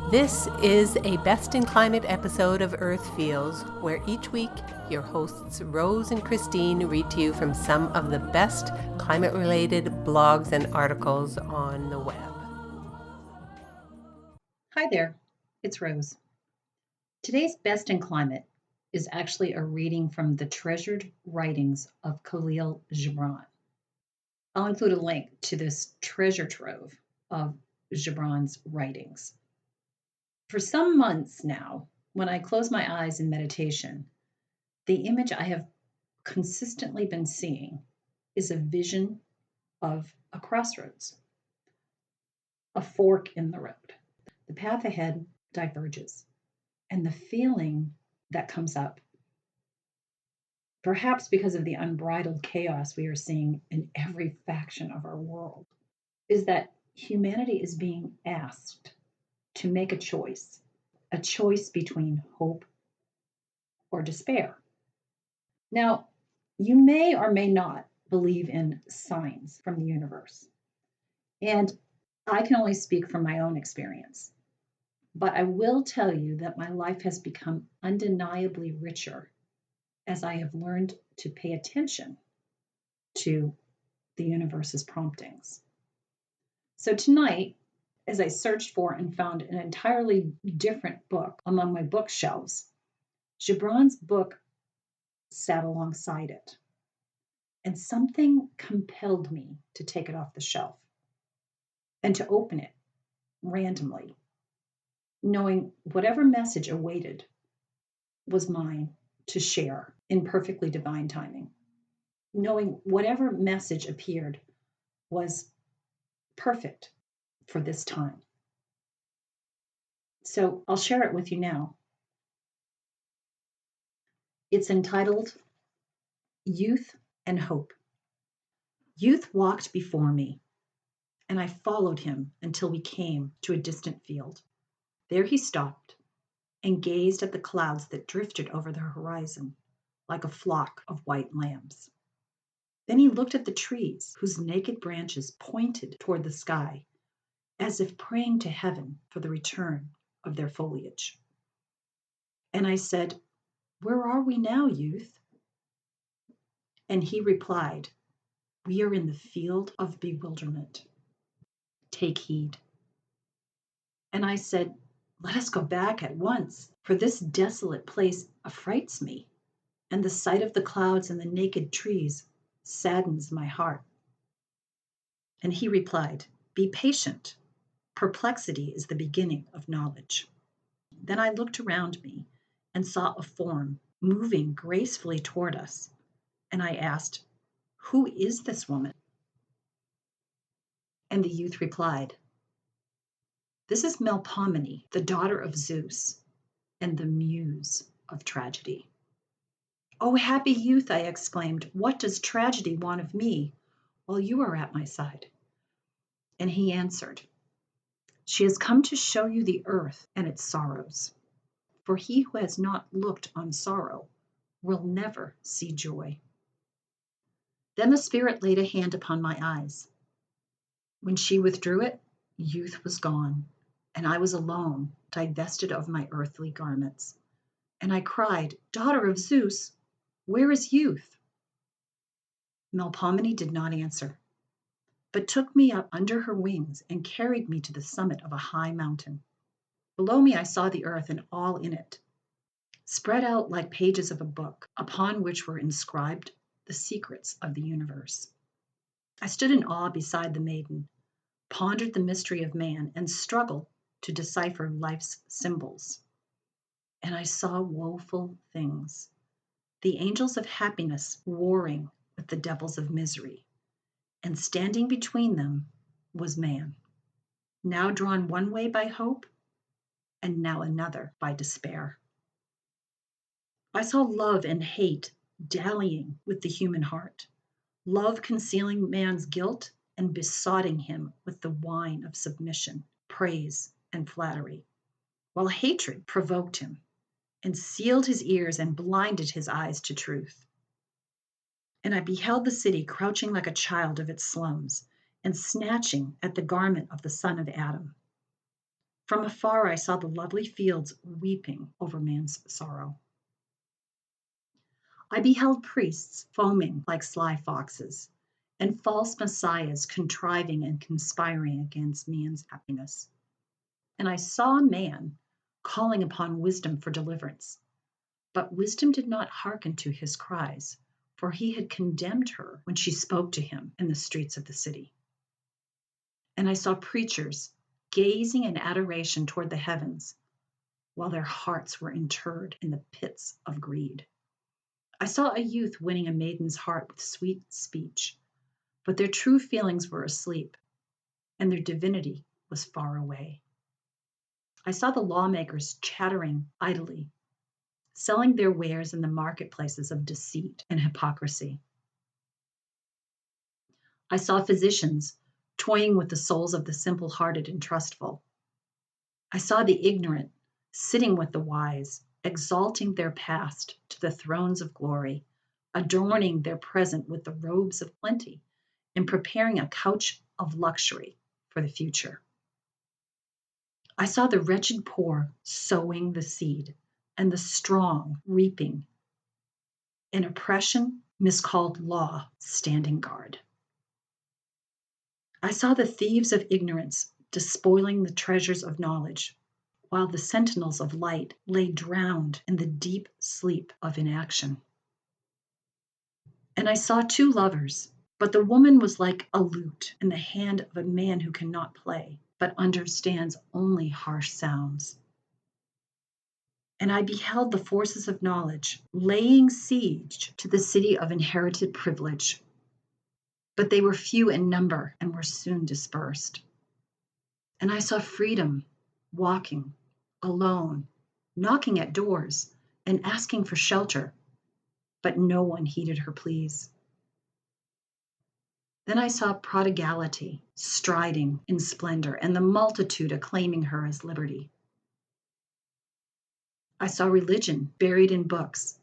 This is a Best in Climate episode of Earth Feels, where each week your hosts Rose and Christine read to you from some of the best climate-related blogs and articles on the web. Hi there, it's Rose. Today's Best in Climate is actually a reading from the treasured writings of Kahlil Gibran. I'll include a link to this treasure trove of Gibran's writings. For some months now, when I close my eyes in meditation, the image I have consistently been seeing is a vision of a crossroads, a fork in the road. The path ahead diverges, and the feeling that comes up, perhaps because of the unbridled chaos we are seeing in every faction of our world, is that humanity is being asked to make a choice between hope or despair. Now, you may or may not believe in signs from the universe, and I can only speak from my own experience. But I will tell you that my life has become undeniably richer as I have learned to pay attention to the universe's promptings. So tonight, as I searched for and found an entirely different book among my bookshelves, Gibran's book sat alongside it. And something compelled me to take it off the shelf and to open it randomly, knowing whatever message awaited was mine to share in perfectly divine timing, knowing whatever message appeared was perfect for this time. So I'll share it with you now. It's entitled Youth and Hope. Youth walked before me, and I followed him until we came to a distant field. There he stopped and gazed at the clouds that drifted over the horizon like a flock of white lambs. Then he looked at the trees whose naked branches pointed toward the sky, as if praying to heaven for the return of their foliage. And I said, "Where are we now, youth?" And he replied, "We are in the field of bewilderment. Take heed." And I said, "Let us go back at once, for this desolate place affrights me, and the sight of the clouds and the naked trees saddens my heart." And he replied, "Be patient. Perplexity is the beginning of knowledge." Then I looked around me and saw a form moving gracefully toward us, and I asked, "Who is this woman?" And the youth replied, "This is Melpomene, the daughter of Zeus, and the muse of tragedy." "Oh, happy youth," I exclaimed, "what does tragedy want of me while you are at my side?" And he answered, "She has come to show you the earth and its sorrows. For he who has not looked on sorrow will never see joy." Then the Spirit laid a hand upon my eyes. When she withdrew it, youth was gone, and I was alone, divested of my earthly garments. And I cried, "Daughter of Zeus, where is youth?" Melpomene did not answer, but took me up under her wings and carried me to the summit of a high mountain. Below me I saw the earth and all in it, spread out like pages of a book, upon which were inscribed the secrets of the universe. I stood in awe beside the maiden, pondered the mystery of man, and struggled to decipher life's symbols. And I saw woeful things, the angels of happiness warring with the devils of misery, and standing between them was man, now drawn one way by hope, and now another by despair. I saw love and hate dallying with the human heart, love concealing man's guilt and besotting him with the wine of submission, praise, and flattery, while hatred provoked him and sealed his ears and blinded his eyes to truth. And I beheld the city crouching like a child of its slums and snatching at the garment of the son of Adam. From afar, I saw the lovely fields weeping over man's sorrow. I beheld priests foaming like sly foxes, and false messiahs contriving and conspiring against man's happiness. And I saw a man calling upon wisdom for deliverance. But wisdom did not hearken to his cries, for he had condemned her when she spoke to him in the streets of the city. And I saw preachers gazing in adoration toward the heavens, while their hearts were interred in the pits of greed. I saw a youth winning a maiden's heart with sweet speech, but their true feelings were asleep, and their divinity was far away. I saw the lawmakers chattering idly, selling their wares in the marketplaces of deceit and hypocrisy. I saw physicians toying with the souls of the simple-hearted and trustful. I saw the ignorant sitting with the wise, exalting their past to the thrones of glory, adorning their present with the robes of plenty, and preparing a couch of luxury for the future. I saw the wretched poor sowing the seed, and the strong reaping, and oppression, miscalled law, standing guard. I saw the thieves of ignorance despoiling the treasures of knowledge, while the sentinels of light lay drowned in the deep sleep of inaction. And I saw two lovers, but the woman was like a lute in the hand of a man who cannot play, but understands only harsh sounds. And I beheld the forces of knowledge laying siege to the city of inherited privilege. But they were few in number and were soon dispersed. And I saw freedom walking alone, knocking at doors and asking for shelter, but no one heeded her pleas. Then I saw prodigality striding in splendor, and the multitude acclaiming her as liberty. I saw religion buried in books,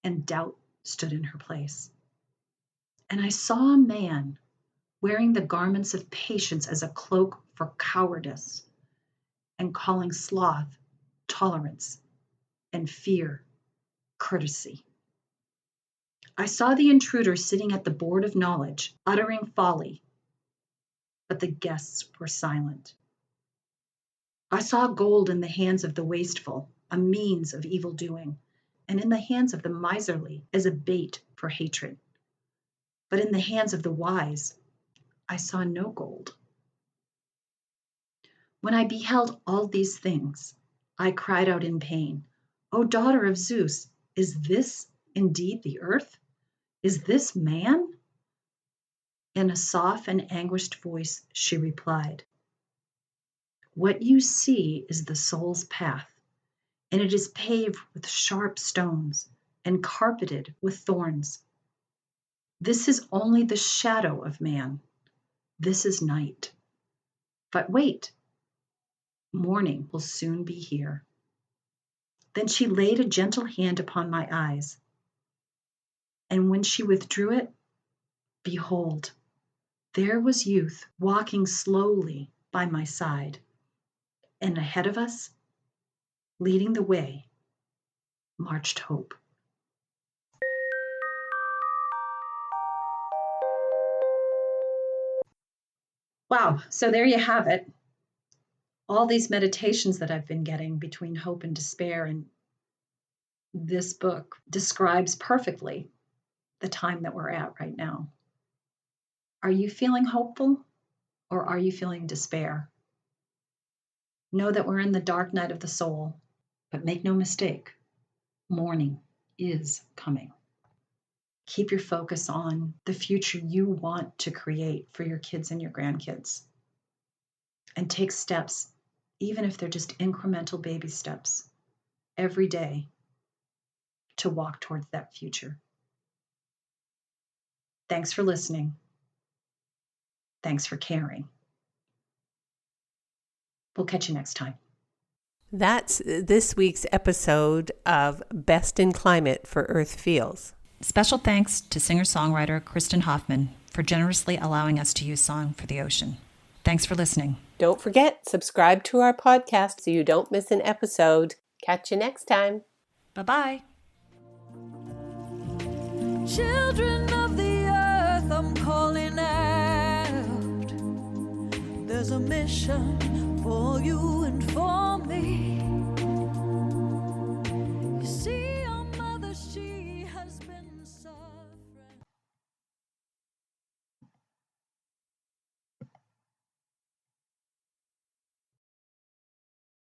and doubt stood in her place. And I saw a man wearing the garments of patience as a cloak for cowardice, and calling sloth tolerance, and fear courtesy. I saw the intruder sitting at the board of knowledge, uttering folly, but the guests were silent. I saw gold in the hands of the wasteful, a means of evil doing, and in the hands of the miserly as a bait for hatred. But in the hands of the wise, I saw no gold. When I beheld all these things, I cried out in pain, O daughter of Zeus, is this indeed the earth? Is this man? In a soft and anguished voice, she replied, What you see is the soul's path, and it is paved with sharp stones and carpeted with thorns. This is only the shadow of man. This is night. But wait, morning will soon be here. Then she laid a gentle hand upon my eyes, and when she withdrew it, behold, there was youth walking slowly by my side, and ahead of us, leading the way, marched hope. Wow, so there you have it. All these meditations that I've been getting between hope and despair, and this book describes perfectly the time that we're at right now. Are you feeling hopeful, or are you feeling despair? Know that we're in the dark night of the soul, but make no mistake, morning is coming. Keep your focus on the future you want to create for your kids and your grandkids. And take steps, even if they're just incremental baby steps, every day to walk towards that future. Thanks for listening. Thanks for caring. We'll catch you next time. That's this week's episode of Best in Climate for Earth Feels. Special thanks to singer-songwriter Kristen Hoffman for generously allowing us to use Song for the Ocean. Thanks for listening. Don't forget, subscribe to our podcast so you don't miss an episode. Catch you next time. Bye-bye. Children of the earth, I'm calling out. There's a mission for you